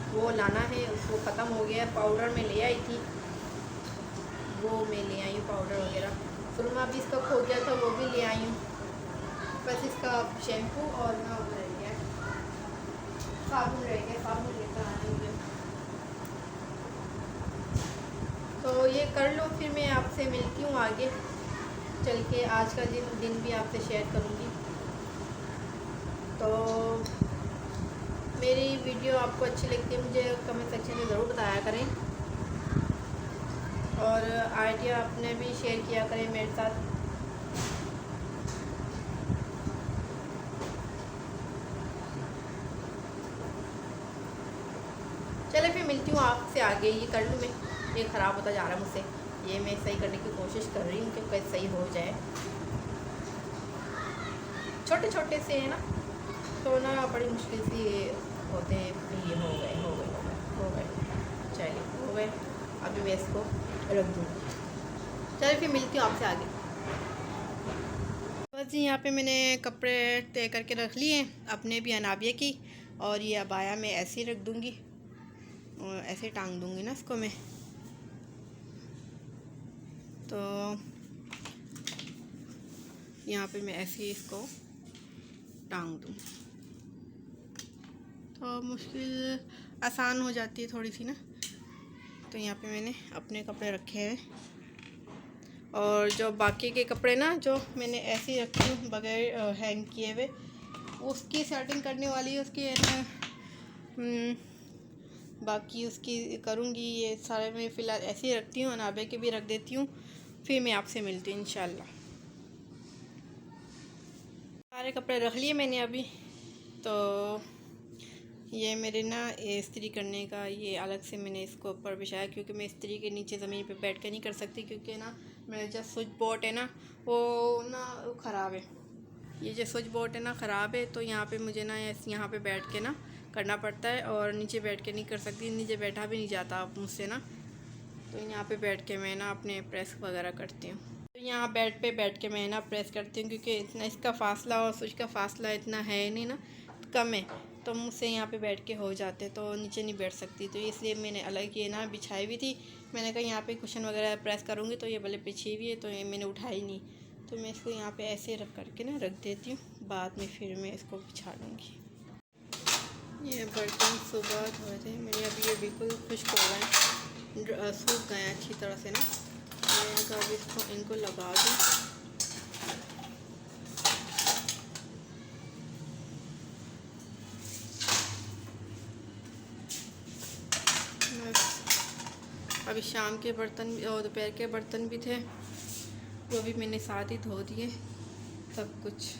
वो लाना है, उसको ख़त्म हो गया। पाउडर में ले आई थी, वो मैं ले आई हूँ पाउडर वगैरह। सुरमा भी इसका खो गया था, वो भी ले आई हूँ। बस इसका शैम्पू और ना वो रह गया, साबुन रह गया, साबुन लेकर आने मुझे। तो ये कर लो, फिर मैं आपसे मिलती हूँ आगे चल के। आज का दिन भी आपसे शेयर करूँगी। तो मेरी वीडियो आपको अच्छी लगती है मुझे कमेंट सेक्शन में ज़रूर बताया करें, और आइडिया अपने भी शेयर किया करें मेरे साथ। चले फिर मिलती हूँ आपसे आगे। ये कर लूँ मैं, ये ख़राब होता जा रहा है मुझसे, ये मैं सही करने की कोशिश कर रही हूँ कि कैसे सही हो जाए। छोटे छोटे से है ना, तो ना बड़ी मुश्किल से होते हैं। ये हो गए चलिए हो गए। अभी मैं इसको रख दूँगी। चलिए फिर मिलती हूँ आपसे आगे। बस जी यहाँ पे मैंने कपड़े तय करके रख लिए हैं, अपने भी अनाबिया की, और ये अबाया मैं ऐसे ही रख दूँगी और ऐसे टांग दूँगी ना इसको मैं। तो यहाँ पे मैं ऐसे ही इसको टांग दूँ तो मुश्किल आसान हो जाती है थोड़ी सी ना। तो यहाँ पे मैंने अपने कपड़े रखे हैं, और जो बाकी के कपड़े ना जो मैंने ऐसे ही रखे हूँ बगैर हैंग किए हुए, उसकी सेटिंग करने वाली है, उसकी है ना बाकी उसकी करूँगी। ये सारे मैं फ़िलहाल ऐसे ही रखती हूँ, अनाबे के भी रख देती हूँ। फिर मैं आपसे मिलती हूँ इंशाल्लाह। सारे कपड़े रख लिए मैंने अभी। तो ये मेरे ना इस्त्री करने का ये अलग से मैंने इसको ऊपर बिछाया, क्योंकि मैं इस्त्री के नीचे ज़मीन पे बैठ के नहीं कर सकती, क्योंकि ना मेरा जो स्विच बोर्ड है ना वो ना ख़राब है। ये जो स्विच बोर्ड है ना ख़राब है, तो यहाँ पे मुझे ना यहाँ पे बैठ के ना करना पड़ता है, और नीचे बैठ के नहीं कर सकती, नीचे बैठा भी नहीं जाता अब मुझसे ना। तो यहाँ पे बैठ के मैं ना अपने प्रेस वगैरह करती हूँ। तो यहाँ बेड पे बैठ के मैं ना प्रेस करती हूँ, क्योंकि इतना इसका फ़ासला और स्विच का फ़ासला इतना है नहीं ना, कम है, तो मुझसे यहाँ पे बैठ के हो जाते, तो नीचे नहीं बैठ सकती। तो इसलिए मैंने अलग ये ना बिछाई हुई थी। मैंने कहा यहाँ पे कुशन वगैरह प्रेस करूँगी तो ये भले बिछी हुई है, तो ये मैंने उठाई नहीं। तो मैं इसको यहाँ पे ऐसे रख करके ना रख देती हूँ, बाद में फिर मैं इसको बिछा लूँगी। ये बर्तन सुबह धोए थे मेरे, अभी ये बिल्कुल खुश्क हो गए, सूख गए अच्छी तरह से ना। मैंने कहा अभी इसको इनको लगा दूँ। अभी शाम के बर्तन और दोपहर के बर्तन भी थे, वो भी मैंने साथ ही धो दिए सब कुछ।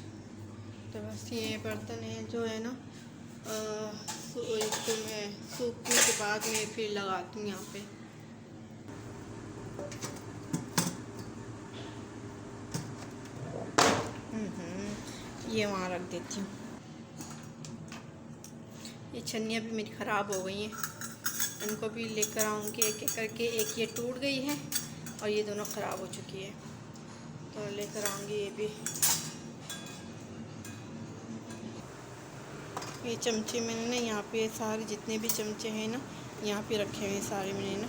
तो बस ये बर्तन है जो है ना इसको मैं सूखने के बाद मैं फिर लगाती हूँ यहाँ पे। ये वहाँ रख देती हूँ। ये छन्नियाँ भी मेरी ख़राब हो गई हैं, इनको भी लेकर आऊँगी एक एक करके। एक ये टूट गई है और ये दोनों ख़राब हो चुकी है, तो लेकर आऊँगी ये भी। ये चमचे मैंने ना यहाँ पे सारे जितने भी चमचे हैं ना यहाँ पे रखे हुए सारे मैंने ना।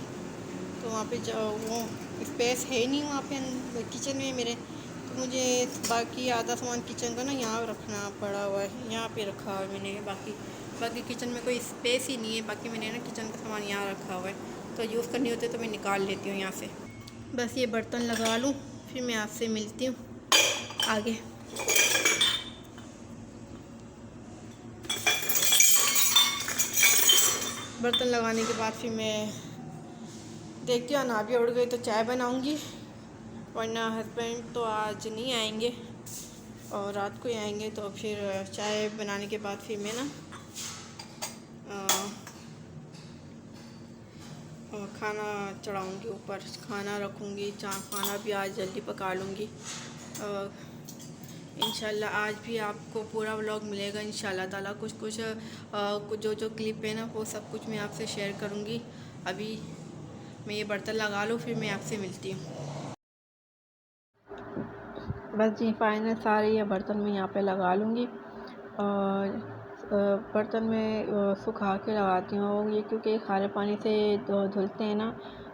तो वहाँ पे जो वो स्पेस है नहीं वहाँ पे किचन में मेरे, तो मुझे बाकी आधा सामान किचन का ना यहाँ रखना पड़ा हुआ है, यहाँ पे रखा हुआ है मैंने। बाकी किचन में कोई स्पेस ही नहीं है, बाकी मैंने ना किचन का सामान यहाँ रखा हुआ है, तो यूज़ करनी होती है तो मैं निकाल लेती हूँ यहाँ से। बस ये बर्तन लगा लूँ, फिर मैं आपसे मिलती हूँ आगे। बर्तन लगाने के बाद फिर मैं देखती हूँ, अनाबिया उड़ गई तो चाय बनाऊँगी, वरना हस्बैंड तो आज नहीं आएंगे और रात को ही आएंगे। तो फिर चाय बनाने के बाद फिर मैं ना खाना चढ़ाऊँगी, ऊपर खाना रखूँगी। खाना भी आज जल्दी पका लूँगी। इंशाल्लाह आज भी आपको पूरा व्लॉग मिलेगा इंशाल्लाह ताला। कुछ जो क्लिप है ना वो सब कुछ मैं आपसे शेयर करूँगी। अभी मैं ये बर्तन लगा लूँ, फिर मैं आपसे मिलती हूँ। बस जी फाइनल सारे ये बर्तन मैं यहाँ पे लगा लूँगी, और बर्तन में सुखा के लगाती हूँ ये, क्योंकि खारे पानी से धुलते हैं ना,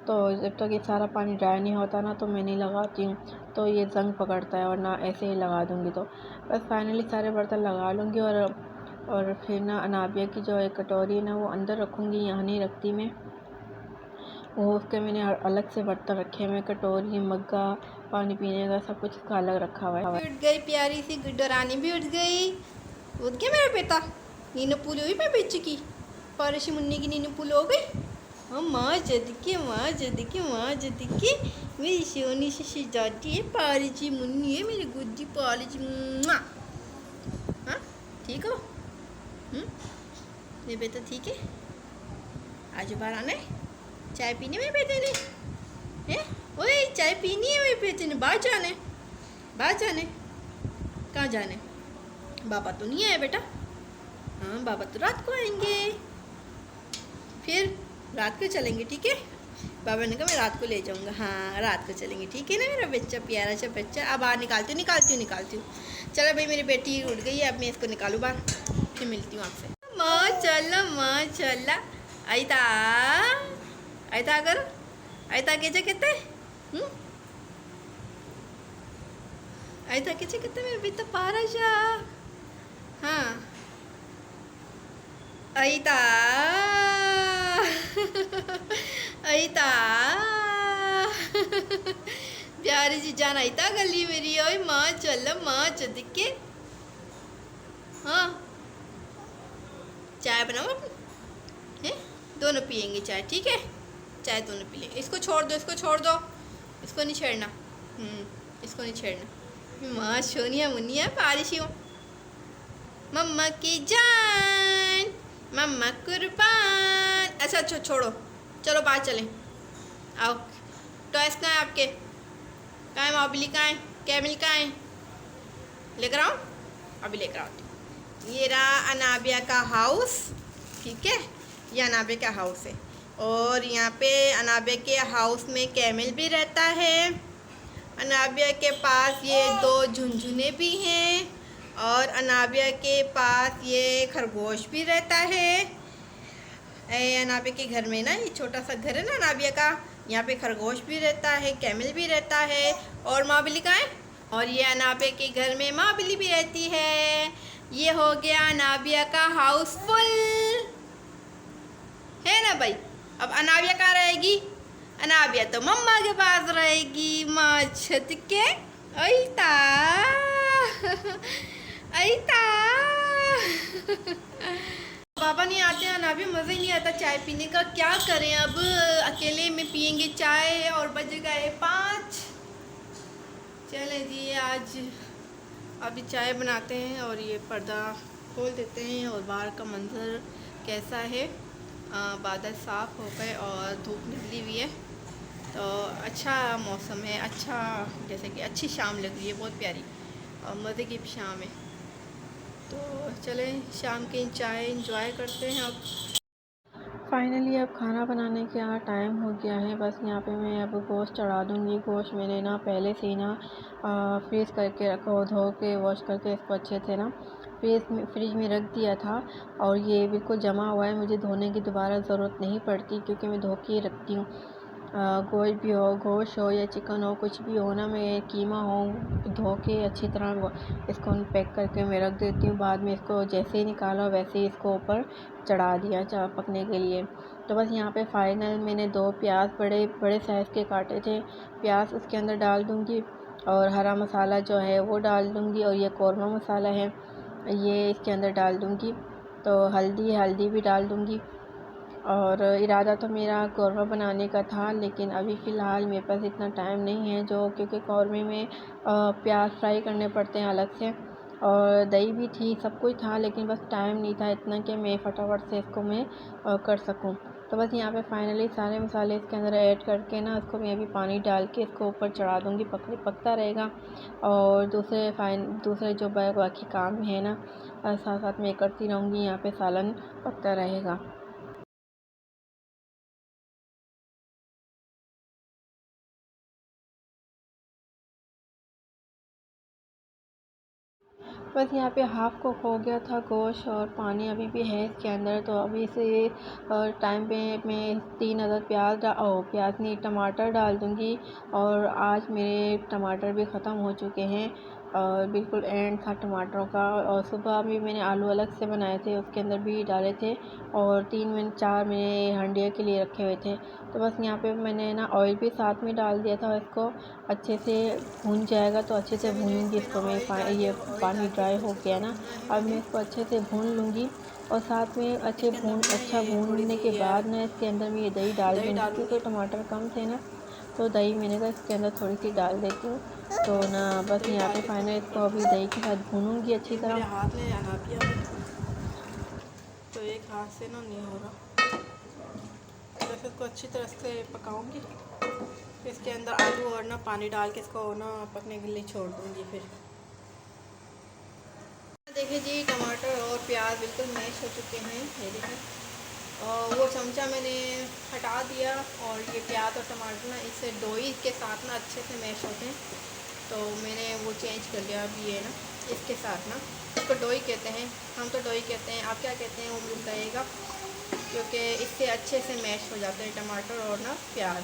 तो जब तक ये सारा पानी ड्राई नहीं होता ना तो मैं नहीं लगाती हूँ, तो ये जंग पकड़ता है, वरना ऐसे ही लगा दूँगी। तो बस फाइनली सारे बर्तन लगा लूँगी, और फिर ना अनाबिया की जो एक कटोरी है ना वो अंदर रखूँगी, यहाँ नहीं रखती मैं। वो उसके मैंने अलग से बर्तन रखे हुए, कटोरी, मग्गा, पानी पीने का सब कुछ उसका अलग रखा हुआ है। उठ गई प्यारी सी गुड्डरानी भी उठ गई। उठ गया मेरा बेटा। नीनू पुल हुई मेरे बच्चे की, पारसी मुन्नी की नीनू पुल हो गई। माँ जदकी मेरी सोनी सी जाती है, पारसी मुन्नी है मेरी गुड्डी पारसी। हाँ ठीक हो? ये बेटा ठीक है। आज बाहर आना है चाय पीने में बेटे ने हैं? ओए चाय पीनी है मेरे बेटे ने, बाहर जाना है, बाहर जाना है। कहाँ जाना है? बाबा तो नहीं आया बेटा। हाँ बाबा तो रात को आएंगे, फिर रात को चलेंगे, ठीक है। बाबा ने कहा मैं रात को ले जाऊंगा। हाँ रात को चलेंगे, ठीक है ना मेरा बच्चा, प्यारा सा बच्चा। अब बाहर निकालती हूँ। चलो भाई मेरी बेटी उठ गई है, अब मैं इसको निकालूँ बाहर, फिर मिलती हूँ आपसे। माशाल्लाह आयता आयता करो, आयता कैसे कहते हैं? आयता कैसे कहते हैं मेरे बेटा पारा शाह? हाँ आयता आयता प्यारी सी जान आयता गली मेरी। ओए माँ दिख के। हाँ चाय बनाओ हैं, दोनों पियेंगे चाय, ठीक है। चाय दोनों पी लेंगे। इसको छोड़ दो, इसको नहीं छेड़ना। इसको नहीं छेड़ना। माँ सोनिया मुनिया बारिश हो। मम्मा की जान, मम्मा कुर्बान। अच्छा छोड़ो, चलो बाहर चलें। आओ टॉयस कहाँ है आपके? कहाँ है मोबिली? कहाँ है कैमिल? कहाँ है? लेकर आओ, अभी लेकर आओ। ये रहा अनाबिया का हाउस, ठीक है। ये अनाबिया का हाउस है और यहाँ पे अनाबिया के हाउस में कैमल भी रहता है। अनाबिया के पास ये 2 झुनझुने भी हैं और अनाबिया के पास ये खरगोश भी रहता है। अनाबिया के घर में ना, ये छोटा सा घर है ना अनाबिया का, यहाँ पे खरगोश भी रहता है, कैमल भी रहता है और माँ बिल्ली कहाँ है? और ये अनाबिया के घर में माँ बिल्ली भी रहती है। ये हो गया अनाबिया का हाउस फुल, है ना भाई। अब अनाबिया कहाँ रहेगी? अनाबिया तो मम्मा के पास रहेगी, माँ छत के। ऐता ऐता पापा नहीं आते हैं, अनाबिया मज़ा ही नहीं आता चाय पीने का। क्या करें अब, अकेले में पियेंगे चाय और बज गए 5। चले जी आज अभी चाय बनाते हैं और ये पर्दा खोल देते हैं और बाहर का मंजर कैसा है। बादल साफ़ हो गए और धूप निकली हुई है, तो अच्छा मौसम है, अच्छा जैसे कि अच्छी शाम लग रही है, बहुत प्यारी और मज़े की शाम है। तो चलें शाम की चाय इंजॉय करते हैं। अब फाइनली अब खाना बनाने का टाइम हो गया है। बस यहाँ पे मैं अब गोश्त चढ़ा दूँगी। गोश्त मैंने ना पहले से ही ना फ्रीज़ करके रखा हो, धो के वॉश करके इसको अच्छे से ना फ्रिज में रख दिया था और ये बिल्कुल जमा हुआ है। मुझे धोने की दोबारा ज़रूरत नहीं पड़ती क्योंकि मैं धो के ही रखती हूँ। गोश्त हो या चिकन हो, कुछ भी हो ना, मैं कीमा हो, धो के अच्छी तरह इसको पैक करके मैं रख देती हूँ। बाद में इसको जैसे ही निकाला वैसे ही इसको ऊपर चढ़ा दिया पकने के लिए। तो बस यहाँ पे फाइनल मैंने 2 प्याज बड़े बड़े साइज़ के काटे थे, प्याज उसके अंदर डाल दूँगी और हरा मसाला जो है वो डाल दूँगी और ये कौरमा मसाला है ये इसके अंदर डाल दूँगी। तो हल्दी भी डाल दूँगी। और इरादा तो मेरा कौरमा बनाने का था, लेकिन अभी फ़िलहाल मेरे पास इतना टाइम नहीं है क्योंकि कौरमे में प्याज फ्राई करने पड़ते हैं अलग से और दही भी थी, सब कुछ था, लेकिन बस टाइम नहीं था इतना कि मैं फटाफट से इसको मैं कर सकूं। तो बस यहाँ पे फाइनली सारे मसाले इसके अंदर ऐड करके ना इसको मैं अभी पानी डाल के इसको ऊपर चढ़ा दूँगी, पकता रहेगा। और दूसरे जो बाकी काम है ना साथ साथ मैं करती रहूँगी, यहाँ पे सालन पकता रहेगा। बस यहाँ पे हाफ़ कुक हो गया था गोश्त और पानी अभी भी है इसके अंदर। तो अभी इसे टाइम पे मैं 3 अदद प्याज नहीं टमाटर डाल दूँगी। और आज मेरे टमाटर भी ख़त्म हो चुके हैं और बिल्कुल एंड था टमाटरों का। और सुबह भी मैंने आलू अलग से बनाए थे, उसके अंदर भी डाले थे और 4 मैंने हंडिया के लिए रखे हुए थे। तो बस यहाँ पे मैंने ना ऑयल भी साथ में डाल दिया था। इसको अच्छे से भून जाएगा तो अच्छे से भूनूंगी इसको मैं। ये पानी ड्राई हो गया ना, अब मैं इसको अच्छे से भून लूँगी और साथ में अच्छा भूनने के बाद ना इसके अंदर मैं ये दही डाल दूँगी क्योंकि टमाटर कम थे ना, तो दही मैंने कहा इसके अंदर थोड़ी सी डाल देती हूँ। तो ना बस यहाँ पे फाइनल इसको अभी दही के साथ भूनूंगी अच्छी तरह। हाथ में तो एक हाथ से ना नहीं हो रहा। इसको अच्छी तरह से पकाऊंगी। फिर इसके अंदर आलू और ना पानी डाल के इसको ना पकने के लिए छोड़ दूंगी। फिर देखिए जी, टमाटर और प्याज बिल्कुल मैश हो चुके हैं। ये देखिए, और वो चमचा मैंने हटा दिया और ये प्याज और टमाटर ना इससे डोई के साथ ना अच्छे से मैश होते हैं, तो मैंने वो चेंज कर लिया। अभी ये ना इसके साथ ना, इसको डोई कहते हैं, हम तो डोई कहते हैं, आप क्या कहते हैं वो मुझे बताइएगा, क्योंकि इससे अच्छे से मैश हो जाते हैं टमाटर और ना प्याज।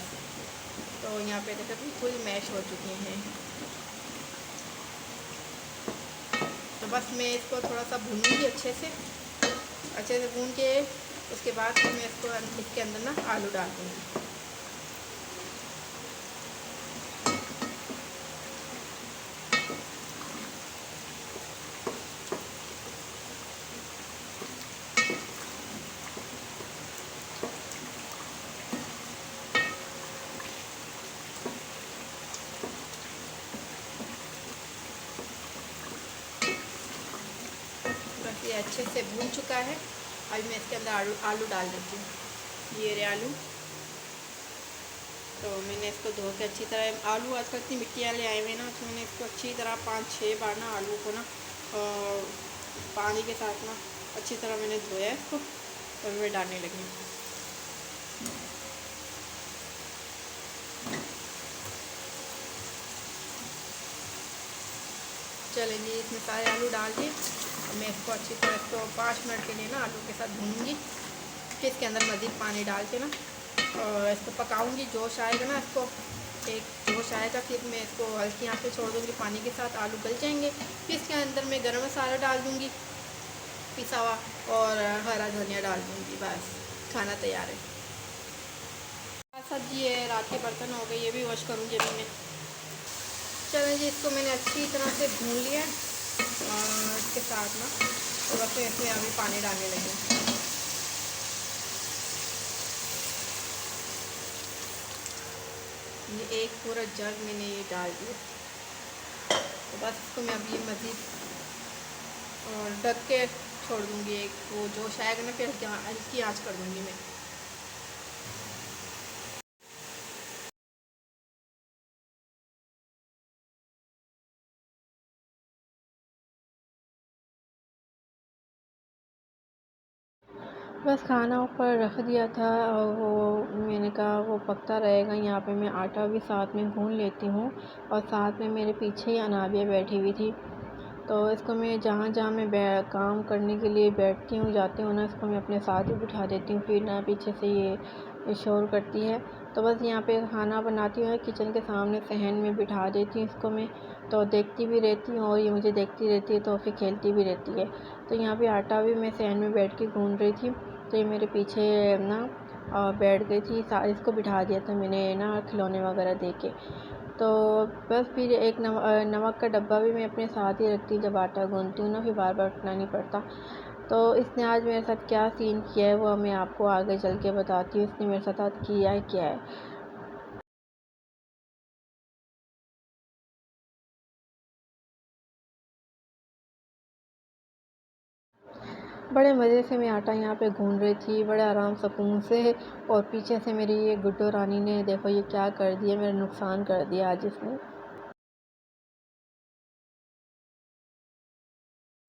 तो यहाँ पे देखो बिल्कुल मैश हो चुके हैं। तो बस मैं इसको थोड़ा सा भूनूंगी अच्छे से भून के उसके बाद फिर मैं इसके अंदर ना आलू डाल दूँगी। बस ये अच्छे से भून चुका है। अभी मैं इसके अंदर आलू डाल देती हूँ। ये रहे आलू। तो मैंने इसको धो के अच्छी तरह, आलू आजकल इतनी मिट्टी वाले आए हुए ना, तो मैंने इसको अच्छी तरह 5-6 बार ना आलू को ना पानी के साथ ना अच्छी तरह मैंने धोया इसको, और मैं डालने लगी। चले जी, इसमें सारे आलू डाल दिए। मैं इसको अच्छी तरह इसको 5 मिनट के लिए ना आलू के साथ भूनूंगी। फिर इसके अंदर मज़ीद पानी डाल के ना और इसको पकाऊंगी। जोश आएगा ना, इसको एक जोश आएगा, फिर मैं इसको हल्की आंच पे छोड़ दूँगी। पानी के साथ आलू गल जाएंगे। फिर इसके अंदर मैं गरम मसाला डाल दूँगी पिसा हुआ, और हरा धनिया डाल दूँगी। बस खाना तैयार है। सब्जी है, रात के बर्तन हो गए, ये भी वॉश करूँगी अभी मैं। चलें जी, इसको मैंने अच्छी तरह से भून लिया और इसके साथ ना तो बस इसमें अभी पानी डालने लगे। ये एक पूरा जग मैंने ये डाल दिया। तो बस इसको मैं अभी मज़ीद और ढक के छोड़ दूँगी। एक वो जोश आएगा ना, फिर हल्की आँच कर दूँगी मैं। बस खाना ऊपर रख दिया था और वो मैंने कहा वो पकता रहेगा। यहाँ पे मैं आटा भी साथ में गूँध लेती हूँ, और साथ में मेरे पीछे ही अनाबिया बैठी हुई थी। तो इसको मैं जहाँ जहाँ मैं काम करने के लिए बैठती हूँ जाती हूँ ना, इसको मैं अपने साथ ही बिठा देती हूँ, फिर ना पीछे से ये शोर करती है। तो बस यहाँ पे खाना बनाती हूँ, किचन के सामने सहन में बिठा देती हूँ इसको मैं। तो देखती भी रहती हूँ और ये मुझे देखती रहती है, तो फिर खेलती भी रहती है। तो यहाँ पे आटा भी मैं सहन में बैठ के गूँध रही थी, तो ये मेरे पीछे ना बैठ गई थी। इसको बिठा दिया था मैंने ना खिलौने वगैरह दे के। तो बस फिर एक नमक का डब्बा भी मैं अपने साथ ही रखती हूँ। जब आटा गूँथती हूँ ना, फिर बार बार उठना नहीं पड़ता। तो इसने आज मेरे साथ क्या सीन किया है वो मैं आपको आगे चल के बताती हूँ। इसने मेरे साथ आज किया है क्या है। बड़े मज़े से मैं आटा यहाँ पे गूँध रही थी, बड़े आराम सुकून से, और पीछे से मेरी ये गुड्डो रानी ने देखो ये क्या कर दिया, मेरा नुकसान कर दिया आज इसने।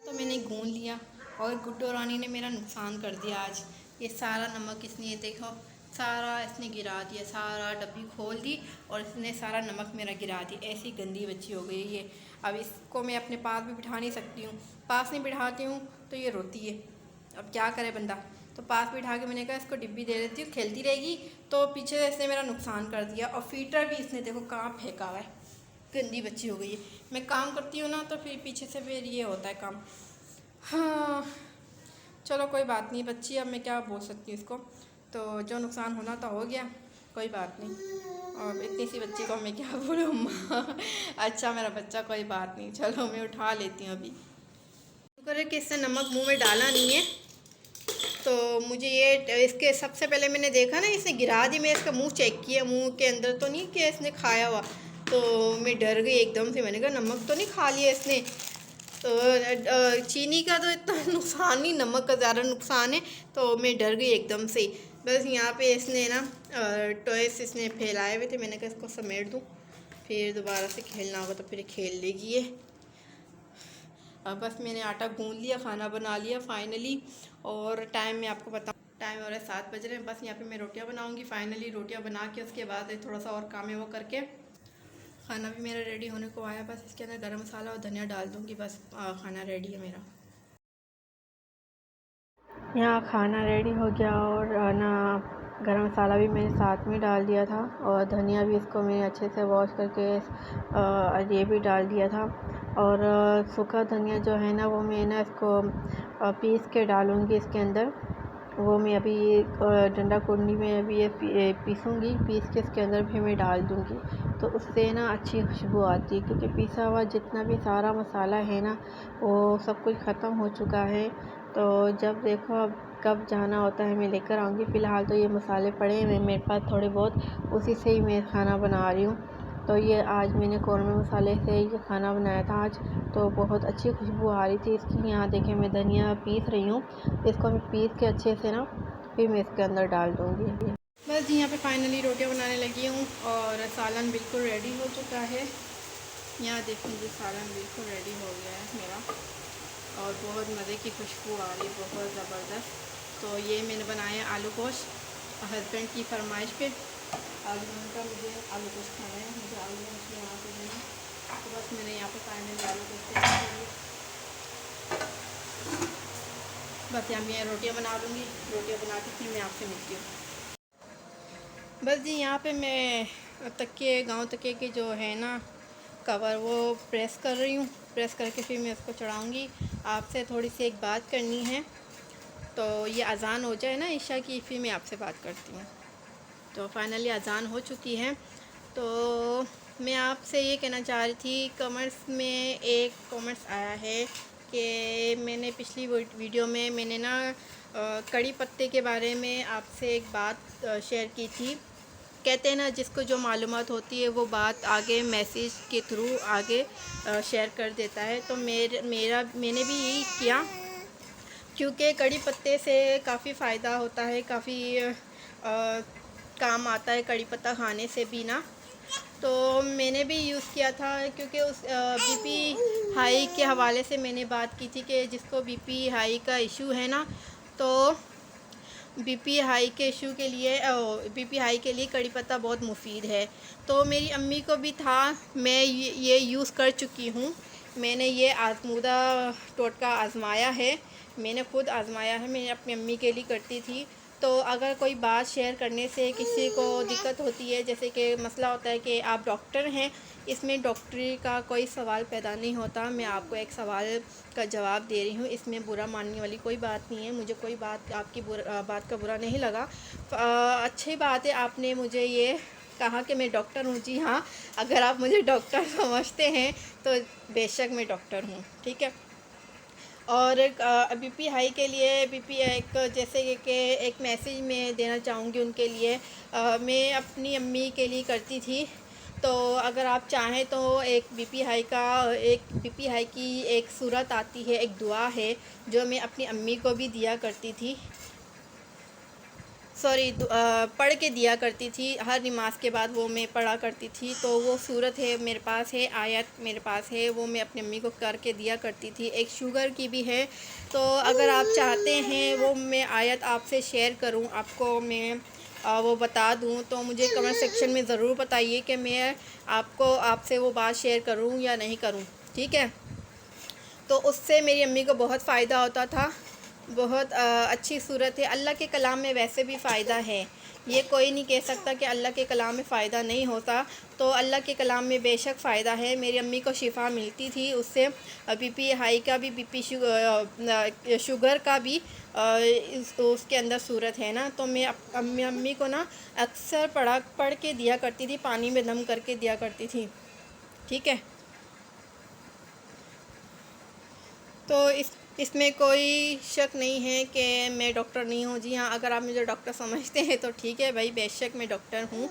तो मैंने गूँध लिया और गुड्डो रानी ने मेरा नुकसान कर दिया आज। ये सारा नमक इसने, ये देखो सारा इसने गिरा दिया, सारा डब्बी खोल दी और इसने सारा नमक मेरा गिरा दिया। ऐसी गंदी बच्ची हो गई ये। अब इसको मैं अपने पास भी बिठा नहीं सकती हूँ, पास नहीं बिठाती हूँ तो ये रोती है। अब क्या करे बंदा, तो पास बिठा के मैंने कहा इसको डिब्बी दे देती हूँ, खेलती रहेगी। तो पीछे से इसने मेरा नुकसान कर दिया, और फीटर भी इसने देखो कहाँ फेंका हुआ है। गंदी बच्ची हो गई है। मैं काम करती हूँ ना, तो फिर पीछे से फिर ये होता है काम। हाँ चलो कोई बात नहीं, बच्ची अब मैं क्या बोल सकती हूँ इसको। तो जो नुकसान होना तो हो गया, कोई बात नहीं। और इतनी सी बच्ची को मैं क्या बोलूँ अम्मा। अच्छा मेरा बच्चा, कोई बात नहीं, चलो मैं उठा लेती हूँ अभी। शुक्र है कि इससे नमक मुंह में डाला नहीं है। तो मुझे ये इसके सबसे पहले मैंने देखा ना इसने गिरा दी, मैं इसका मुंह चेक किया, मुंह के अंदर तो नहीं कि इसने खाया हुआ। तो मैं डर गई एकदम से, मैंने कहा नमक तो नहीं खा लिया इसने। तो चीनी का तो इतना नुकसान नहीं, नमक का ज़्यादा नुकसान है। तो मैं डर गई एकदम से। बस यहाँ पे इसने ना टॉयस इसने फैलाए हुए थे, मैंने कहा इसको समेट दूँ, फिर दोबारा से खेलना होगा तो फिर खेल लेगी ये। अब बस मैंने आटा गूंद लिया, खाना बना लिया फाइनली। और टाइम मैं आपको बताऊँ, टाइम हो रहा है 7 बज रहे हैं। बस यहाँ पे मैं रोटियाँ बनाऊँगी फाइनली। रोटियाँ बना के उसके बाद थोड़ा सा और काम है वो करके खाना भी मेरा रेडी होने को आया। बस इसके अंदर गरम मसाला और धनिया डाल दूँगी, बस खाना रेडी है मेरा। यहाँ खाना रेडी हो गया और ना गरम मसाला भी मैंने साथ में डाल दिया था और धनिया भी इसको मैंने अच्छे से वॉश करके ये भी डाल दिया था। और सूखा धनिया जो है ना वो मैं ना इसको पीस के डालूँगी इसके अंदर। वो मैं अभी डंडा कुंडी में अभी ये पीसूँगी, पीस के इसके अंदर भी मैं डाल दूँगी, तो उससे ना अच्छी खुशबू आती है। क्योंकि पिसा हुआ जितना भी सारा मसाला है ना वो सब कुछ ख़त्म हो चुका है। तो जब देखो अब कब जाना होता है मैं लेकर आऊँगी। फ़िलहाल तो ये मसाले पड़े हैं मेरे पास थोड़े बहुत, उसी से ही मैं खाना बना रही हूँ। तो ये आज मैंने कौरमे मसाले से ये खाना बनाया था आज, तो बहुत अच्छी खुशबू आ रही थी इसकी। यहाँ देखें मैं धनिया पीस रही हूँ, इसको मैं पीस के अच्छे से ना फिर मैं इसके अंदर डाल दूँगी। बस यहाँ पे फाइनली रोटियाँ बनाने लगी हूँ और सालन बिल्कुल रेडी हो चुका है। यहाँ देखिए सालन बिल्कुल रेडी हो गया है मेरा और बहुत मज़े की खुशबू आ रही है, बहुत ज़बरदस्त। तो ये मैंने बनाया आलू गोश्त, हस्बैंड की फरमाइश पे आलू का मुझे आलू गोश्त खाना है, मुझे आलू गोश्त यहाँ पे देना। तो बस मैंने यहाँ पे फाइनली आलू गोश्त बस यहाँ मैं रोटियाँ बना लूँगी। रोटियाँ बना के फिर मैं आपसे मिलती हूँ। बस जी यहाँ पे मैं तकिए गाँव तकिए के जो है ना कवर वो प्रेस कर रही हूँ। प्रेस करके फिर मैं उसको चढ़ाऊँगी। आपसे थोड़ी सी एक बात करनी है, तो ये अज़ान हो जाए ना ईशा की, फिर मैं आपसे बात करती हूँ। तो फाइनली अज़ान हो चुकी है। तो मैं आपसे ये कहना चाह रही थी, कमेंट्स में एक कमेंट्स आया है कि मैंने पिछली वीडियो में मैंने ना कड़ी पत्ते के बारे में आपसे एक बात शेयर की थी। कहते हैं ना जिसको जो मालूमात होती है वो बात आगे मैसेज के थ्रू आगे शेयर कर देता है। तो मैंने भी यही किया, क्योंकि कड़ी पत्ते से काफ़ी फ़ायदा होता है, काफ़ी काम आता है कड़ी पत्ता खाने से भी ना। तो मैंने भी यूज़ किया था, क्योंकि उस बीपी हाई के हवाले से मैंने बात की थी कि जिसको बीपी हाई का इशू है ना, तो बीपी हाई के इशू के लिए बीपी हाई के लिए कड़ी पत्ता बहुत मुफीद है। तो मेरी अम्मी को भी था, मैं ये यूज़ कर चुकी हूँ। मैंने ये आज़मूदा टोटका आज़माया है, मैंने ख़ुद आज़माया है, मैंने अपनी अम्मी के लिए करती थी। तो अगर कोई बात शेयर करने से किसी को दिक्कत होती है, जैसे कि मसला होता है कि आप डॉक्टर हैं, इसमें डॉक्टरी का कोई सवाल पैदा नहीं होता। मैं आपको एक सवाल का जवाब दे रही हूँ, इसमें बुरा मानने वाली कोई बात नहीं है। मुझे कोई बात आपकी बात का बुरा नहीं लगा। अच्छी बात है आपने मुझे ये कहा कि मैं डॉक्टर हूँ। जी हाँ, अगर आप मुझे डॉक्टर समझते हैं तो बेशक मैं डॉक्टर हूँ, ठीक है। और बीपी हाई के लिए बीपी एक जैसे कि एक मैसेज मैं देना चाहूँगी उनके लिए। मैं अपनी अम्मी के लिए करती थी, तो अगर आप चाहें तो एक बीपी हाई की एक सूरत आती है, एक दुआ है जो मैं अपनी अम्मी को भी दिया करती थी, पढ़ के दिया करती थी हर नमाज के बाद, वो मैं पढ़ा करती थी। तो वो सूरत है मेरे पास है, आयत मेरे पास है, वो मैं अपनी अम्मी को करके दिया करती थी। एक शुगर की भी है, तो अगर आप चाहते हैं वो मैं आयत आपसे शेयर करूं, आपको मैं वो बता दूं, तो मुझे कमेंट सेक्शन में ज़रूर बताइए कि मैं आपसे वो बात शेयर करूं या नहीं करूं, ठीक है। तो उससे मेरी अम्मी को बहुत फ़ायदा होता था। बहुत अच्छी सूरत है। अल्लाह के कलाम में वैसे भी फ़ायदा है, ये कोई नहीं कह सकता कि अल्लाह के कलाम में फ़ायदा नहीं होता। तो अल्लाह के कलाम में बेशक फ़ायदा है। मेरी अम्मी को शिफा मिलती थी उससे, बीपी हाई का भी, बीपी शुगर का भी उसके अंदर सूरत है ना। तो मैं अम्मी को ना अक्सर पढ़ के दिया करती थी, पानी में दम करके दिया करती थी, ठीक है। तो इसमें कोई शक नहीं है कि मैं डॉक्टर नहीं हूँ। जी हाँ, अगर आप मुझे डॉक्टर समझते हैं तो ठीक है भाई, बेशक मैं डॉक्टर हूँ।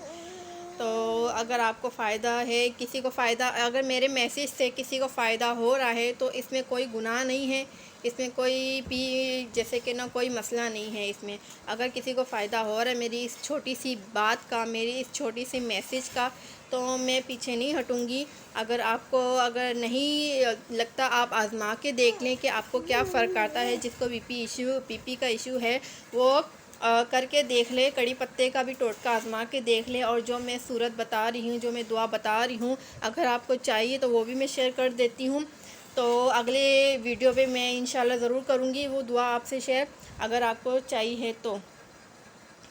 तो अगर आपको फ़ायदा है, किसी को फ़ायदा, अगर मेरे मैसेज से किसी को फ़ायदा हो रहा है तो इसमें कोई गुनाह नहीं है, इसमें कोई भी जैसे कि ना कोई मसला नहीं है इसमें। अगर किसी को फ़ायदा हो रहा है मेरी इस छोटी सी बात का, मेरी इस छोटी सी मैसेज का, तो मैं पीछे नहीं हटूँगी। अगर आपको अगर नहीं लगता, आप आज़मा के देख लें कि आपको क्या फ़र्क आता है। जिसको बीपी का इशू है वो करके देख ले, कड़ी पत्ते का भी टोटका आज़मा के देख ले। और जो मैं सूरत बता रही हूँ, जो मैं दुआ बता रही हूँ, अगर आपको चाहिए तो वो भी मैं शेयर कर देती हूँ। तो अगले वीडियो पे मैं इंशाल्लाह ज़रूर करूँगी वो दुआ आपसे शेयर, अगर आपको चाहिए तो,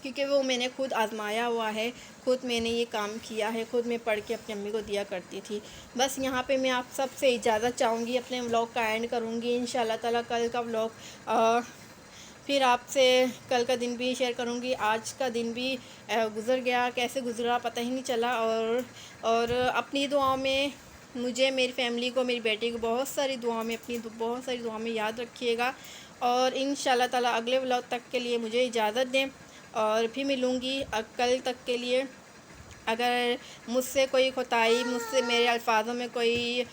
क्योंकि वो मैंने खुद आज़माया हुआ है, खुद मैंने ये काम किया है, खुद मैं पढ़ के अपनी अम्मी को दिया करती थी। बस यहाँ पे मैं आप सबसे इजाज़त चाहूँगी, अपने व्लॉग का एंड करूँगी। इंशाल्लाह ताला कल का व्लॉग फिर आपसे कल का दिन भी शेयर करूँगी। आज का दिन भी गुज़र गया, कैसे गुज़रा पता ही नहीं चला। और अपनी दुआओं में मुझे, मेरी फ़ैमिली को, मेरी बेटी को बहुत सारी दुआओं में, अपनी बहुत सारी दुआओं में याद रखिएगा। और इंशाल्लाह ताला अगले व्लॉग तक के लिए मुझे इजाज़त दें, और फिर मिलूँगी कल तक के लिए। अगर मुझसे कोई कोताही, मुझसे मेरे अल्फाज़ों में कोई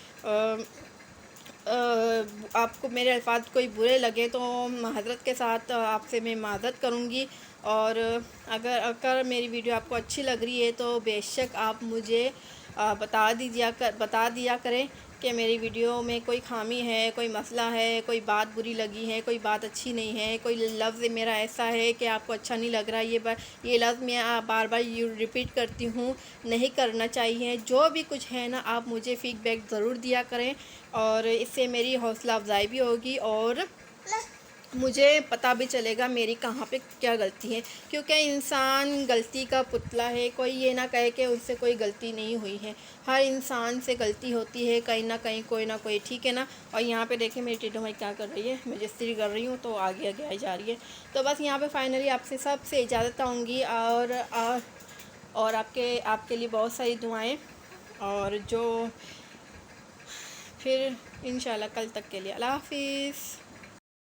आपको मेरे अल्फाज़ कोई बुरे लगे तो माज़रत के साथ आपसे मैं माज़रत करूँगी। और अगर मेरी वीडियो आपको अच्छी लग रही है तो बेशक आप मुझे बता दिया करें कि मेरी वीडियो में कोई ख़ामी है, कोई मसला है, कोई बात बुरी लगी है, कोई बात अच्छी नहीं है, कोई लफ्ज़ मेरा ऐसा है कि आपको अच्छा नहीं लग रहा। ये लफ्ज़ मैं बार बार रिपीट करती हूँ, नहीं करना चाहिए। जो भी कुछ है ना, आप मुझे फ़ीडबैक ज़रूर दिया करें, और इससे मेरी हौसला अफ़ज़ाई भी होगी और मुझे पता भी चलेगा मेरी कहाँ पे क्या गलती है। क्योंकि इंसान गलती का पुतला है, कोई ये ना कहे कि उससे कोई गलती नहीं हुई है। हर इंसान से गलती होती है कहीं ना कहीं, कोई ना कोई, ठीक है ना। और यहाँ पे देखिए मेरी टिड्डो भाई क्या कर रही है, मैं जिस्त्री कर रही हूँ तो आगे आगे आई जा रही है। तो बस यहाँ पे फाइनली आपसे सबसे इजाज़त चाहूँगी, और आपके लिए बहुत सारी दुआएँ, और जो फिर इंशाल्लाह कल तक के लिए अल्लाह हाफ़िज़।